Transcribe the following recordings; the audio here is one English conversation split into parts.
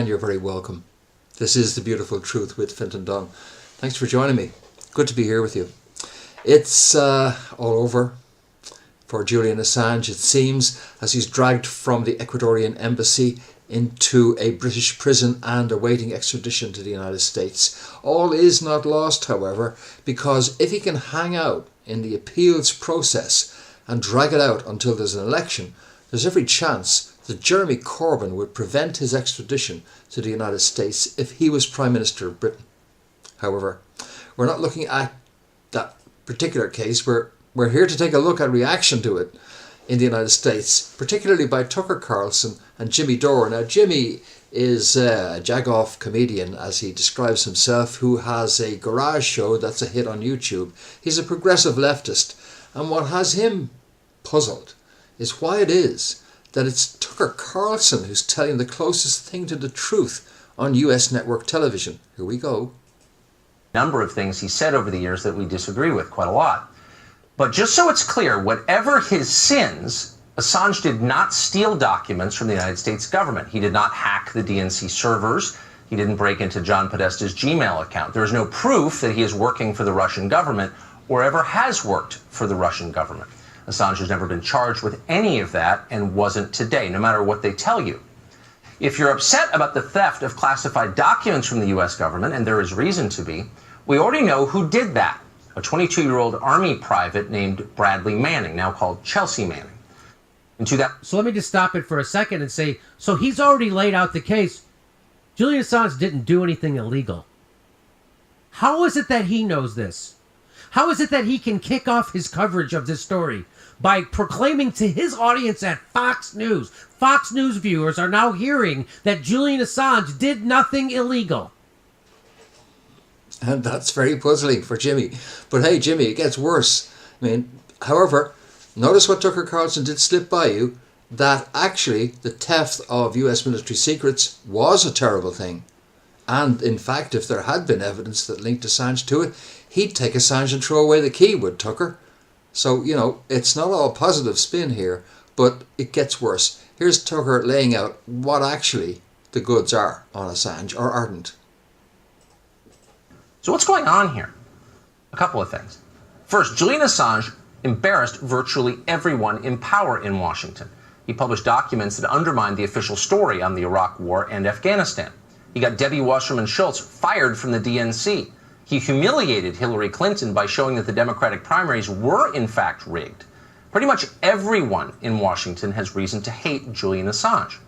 And you're very welcome. This is The Beautiful Truth with Fintan Dunn. Thanks for joining me. Good to be here with you. It's all over for Julian Assange, it seems, as he's dragged from the Ecuadorian embassy into a British prison and awaiting extradition to the United States. All is not lost, however, because if he can hang out in the appeals process and drag it out until there's an election, there's every chance that Jeremy Corbyn would prevent his extradition to the United States if he was Prime Minister of Britain. However, we're not looking at that particular case. We're here to take a look at reaction to it in the United States, particularly by Tucker Carlson and Jimmy Dore. Now, Jimmy is a jagoff comedian, as he describes himself, who has a garage show that's a hit on YouTube. He's a progressive leftist, and what has him puzzled is why it is that it's Tucker Carlson who's telling the closest thing to the truth on US network television. Here we go. Number of things he said over the years that we disagree with quite a lot. But just so it's clear, whatever his sins, Assange did not steal documents from the United States government. He did not hack the DNC servers. He didn't break into John Podesta's Gmail account. There is no proof that he is working for the Russian government or ever has worked for the Russian government. Assange has never been charged with any of that and wasn't today, no matter what they tell you. If you're upset about the theft of classified documents from the U.S. government, and there is reason to be, we already know who did that. A 22-year-old Army private named Bradley Manning, now called Chelsea Manning. So let me just stop it for a second and say, so he's already laid out the case. Julian Assange didn't do anything illegal. How is it that he knows this? How is it that he can kick off his coverage of this story by proclaiming to his audience at Fox News? Fox News viewers are now hearing that Julian Assange did nothing illegal. And that's very puzzling for Jimmy. But hey, Jimmy, it gets worse. However, notice what Tucker Carlson did slip by you, that actually the theft of US military secrets was a terrible thing. And in fact, if there had been evidence that linked Assange to it, he'd take Assange and throw away the key, would Tucker. So, it's not all positive spin here, but it gets worse. Here's Tucker laying out what actually the goods are on Assange, or aren't. So what's going on here? A couple of things. First, Julian Assange embarrassed virtually everyone in power in Washington. He published documents that undermined the official story on the Iraq War and Afghanistan. He got Debbie Wasserman Schultz fired from the DNC. He humiliated Hillary Clinton by showing that the Democratic primaries were in fact rigged. Pretty much everyone in Washington has reason to hate Julian Assange.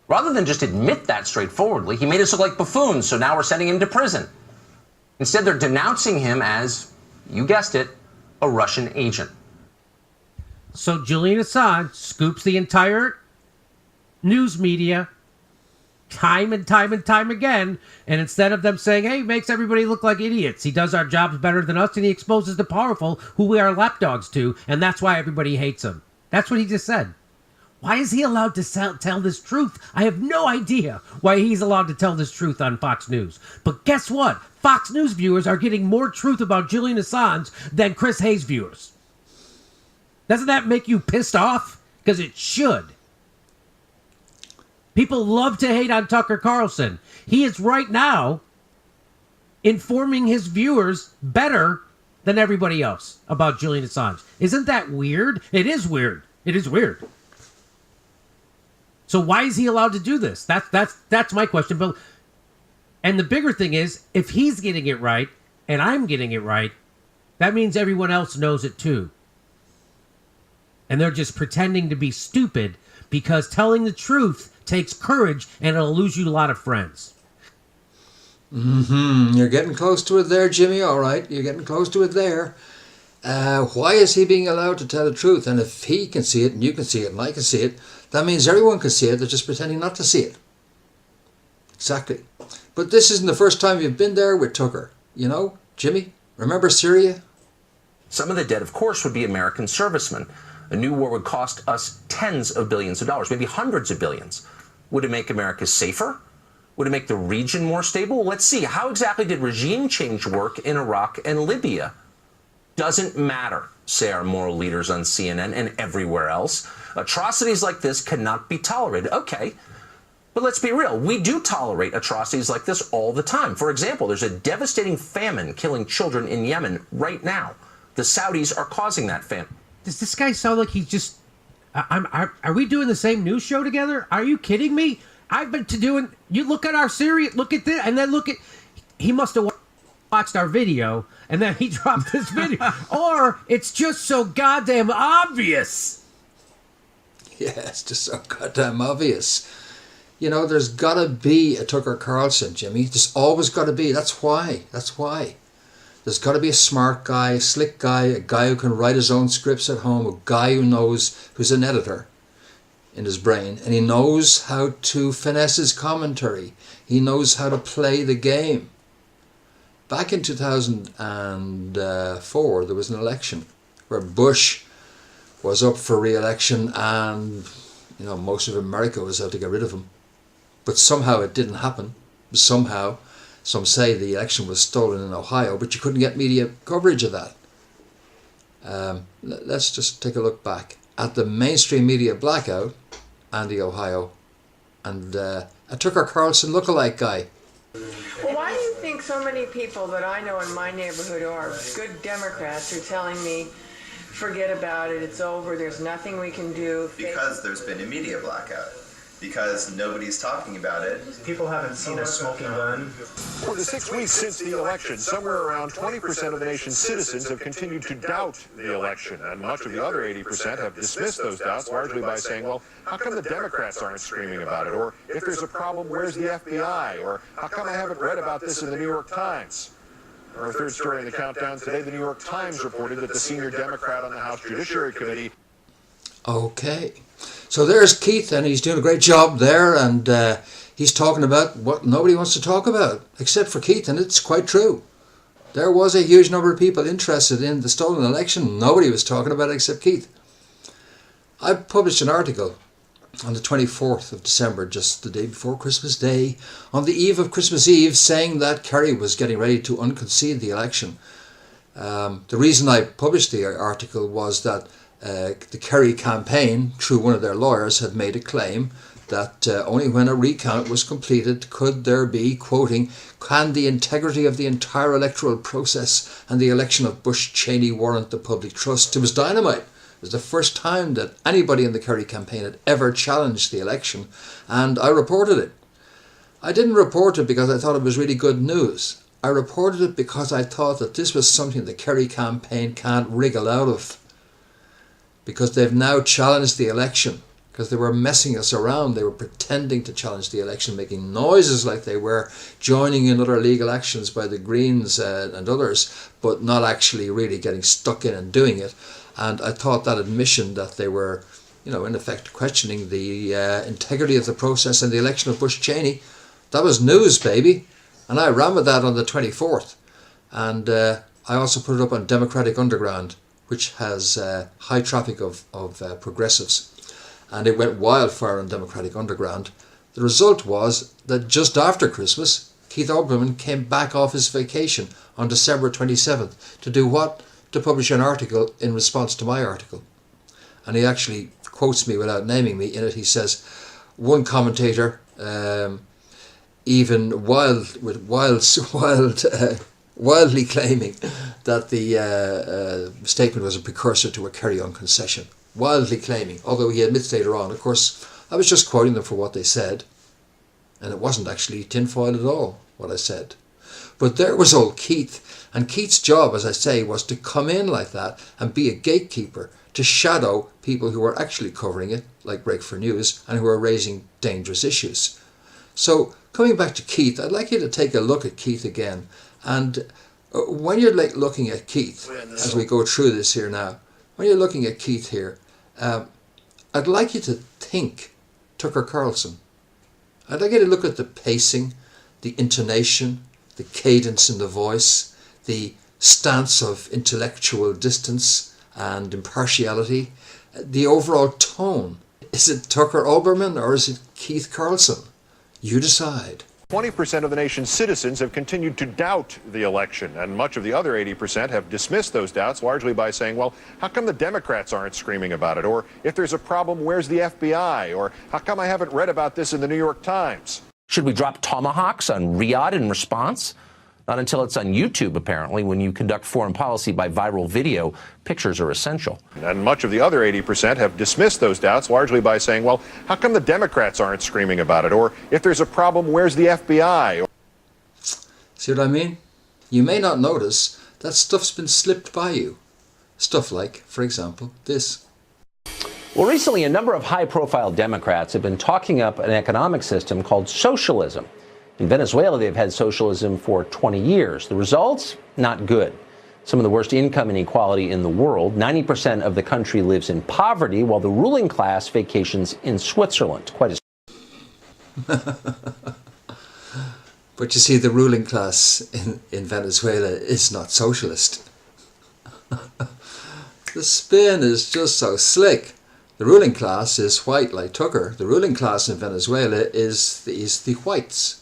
Rather than just admit that straightforwardly, he made us look like buffoons, so now we're sending him to prison. Instead, they're denouncing him as, you guessed it, a Russian agent. So Julian Assange scoops the entire news media time and time again, and instead of them saying, hey, he makes everybody look like idiots, he does our jobs better than us, and he exposes the powerful who we are lapdogs to, and that's why everybody hates him. That's what he just said. Why is he allowed to tell this truth? I have no idea why he's allowed to tell this truth on Fox News. But guess what? Fox News viewers are getting more truth about Julian Assange than Chris Hayes viewers. Doesn't that make you pissed off? Because it should. People love to hate on Tucker Carlson. He is right now informing his viewers better than everybody else about Julian Assange. Isn't that weird? It is weird. It is weird. So why is he allowed to do this? That's my question. But and the bigger thing is, if he's getting it right and I'm getting it right, that means everyone else knows it too. And they're just pretending to be stupid because telling the truth takes courage and it'll lose you a lot of friends. You're getting close to it there, Jimmy. All right, you're getting close to it there. Why is he being allowed to tell the truth? And if he can see it and you can see it and I can see it, that means everyone can see it. They're just pretending not to see it. Exactly. But this isn't the first time you've been there with Tucker. Jimmy, remember Syria? Some of the dead, of course, would be American servicemen. A new war would cost us tens of billions of dollars, maybe hundreds of billions. Would it make America safer? Would it make the region more stable? Well, let's see. How exactly did regime change work in Iraq and Libya? Doesn't matter, say our moral leaders on CNN and everywhere else. Atrocities like this cannot be tolerated. Okay, But let's be real, we do tolerate atrocities like this all the time. For example, there's a devastating famine killing children in Yemen right now. The Saudis are causing that famine. Does this guy sound like he's just... Are we doing the same news show together? Are you kidding me? I've been doing... You look at our series, look at this, and then look at... He must have watched our video, and then he dropped this video. Or it's just so goddamn obvious. Yeah, it's just so goddamn obvious. You know, there's got to be a Tucker Carlson, Jimmy. There's always got to be. That's why. There's got to be a smart guy, a slick guy, a guy who can write his own scripts at home, a guy who knows, who's an editor in his brain, and he knows how to finesse his commentary. He knows how to play the game. Back in 2004, there was an election where Bush was up for re-election, and you know, most of America was out to get rid of him. But somehow it didn't happen. Somehow, some say the election was stolen in Ohio, but you couldn't get media coverage of that. Let's just take a look back at the mainstream media blackout, Andy Ohio, and a Tucker Carlson lookalike guy. Well, why do you think so many people that I know in my neighborhood are good Democrats are telling me, forget about it, it's over, there's nothing we can do? Because there's been a media blackout. Because nobody's talking about it. People haven't seen a smoking gun. For the 6 weeks since the election, somewhere around 20% of the nation's citizens have continued to doubt the election, and much of the other 80% have dismissed those doubts largely by saying, well, how come the Democrats aren't screaming about it? Or if there's a problem, where's the FBI? Or how come I haven't read about this in the New York Times? Our third story in the countdown today, the New York Times reported that the senior Democrat on the House Judiciary Committee... Okay. So there's Keith, and he's doing a great job there, and he's talking about what nobody wants to talk about, except for Keith, and it's quite true. There was a huge number of people interested in the stolen election. Nobody was talking about it except Keith. I published an article on the 24th of December, just the day before Christmas Day, on the eve of Christmas Eve, saying that Kerry was getting ready to unconcede the election. The reason I published the article was that the Kerry campaign, through one of their lawyers, had made a claim that only when a recount was completed could there be, quoting, can the integrity of the entire electoral process and the election of Bush-Cheney warrant the public trust. It was dynamite. It was the first time that anybody in the Kerry campaign had ever challenged the election, and I reported it. I didn't report it because I thought it was really good news. I reported it because I thought that this was something the Kerry campaign can't wriggle out of, because they've now challenged the election, because they were messing us around. They were pretending to challenge the election, making noises like they were, joining in other legal actions by the Greens and others, but not actually really getting stuck in and doing it. And I thought that admission that they were, you know, in effect questioning the integrity of the process and the election of Bush-Cheney, that was news, baby. And I ran with that on the 24th. And I also put it up on Democratic Underground, which has high traffic of progressives. And it went wildfire on Democratic Underground. The result was that just after Christmas, Keith Olbermann came back off his vacation on December 27th to do what? To publish an article in response to my article. And he actually quotes me without naming me in it. He says, one commentator, even wildly claiming that the statement was a precursor to a carry-on concession. Wildly claiming, although he admits later on, of course, I was just quoting them for what they said, and it wasn't actually tinfoil at all, what I said. But there was old Keith, and Keith's job, as I say, was to come in like that and be a gatekeeper, to shadow people who were actually covering it, like Break for News, and who are raising dangerous issues. So, coming back to Keith, I'd like you to take a look at Keith again. And when you're looking at Keith, as we go through this here now, when you're looking at Keith here, I'd like you to think Tucker Carlson. I'd like you to look at the pacing, the intonation, the cadence in the voice, the stance of intellectual distance and impartiality, the overall tone. Is it Tucker Olbermann or is it Keith Carlson? You decide. 20% of the nation's citizens have continued to doubt the election, and much of the other 80% have dismissed those doubts, largely by saying, well, how come the Democrats aren't screaming about it? Or if there's a problem, where's the FBI? Or how come I haven't read about this in the New York Times? Should we drop tomahawks on Riyadh in response? Not until it's on YouTube, apparently. When you conduct foreign policy by viral video, pictures are essential. And much of the other 80% have dismissed those doubts, largely by saying, well, how come the Democrats aren't screaming about it? Or if there's a problem, where's the FBI? See what I mean? You may not notice that stuff's been slipped by you. Stuff like, for example, this. Well, recently, a number of high-profile Democrats have been talking up an economic system called socialism. In Venezuela, they've had socialism for 20 years. The results? Not good. Some of the worst income inequality in the world. 90% of the country lives in poverty, while the ruling class vacations in Switzerland. Quite a... But you see, the ruling class in Venezuela is not socialist. The spin is just so slick. The ruling class is white like Tucker. The ruling class in Venezuela is the whites.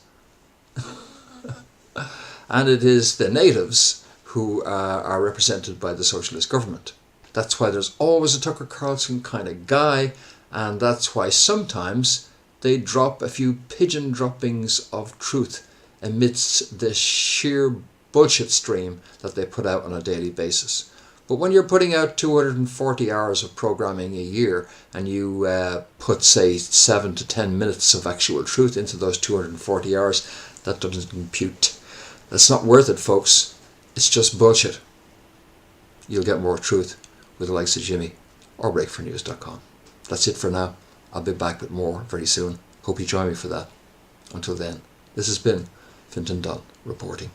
And it is the natives who are represented by the socialist government. That's why there's always a Tucker Carlson kind of guy, and that's why sometimes they drop a few pigeon droppings of truth amidst the sheer bullshit stream that they put out on a daily basis. But when you're putting out 240 hours of programming a year and you put, say, 7 to 10 minutes of actual truth into those 240 hours, that doesn't compute. That's not worth it, folks. It's just bullshit. You'll get more truth with the likes of Jimmy or breakfornews.com. That's it for now. I'll be back with more very soon. Hope you join me for that. Until then, this has been Fintan Dunn reporting.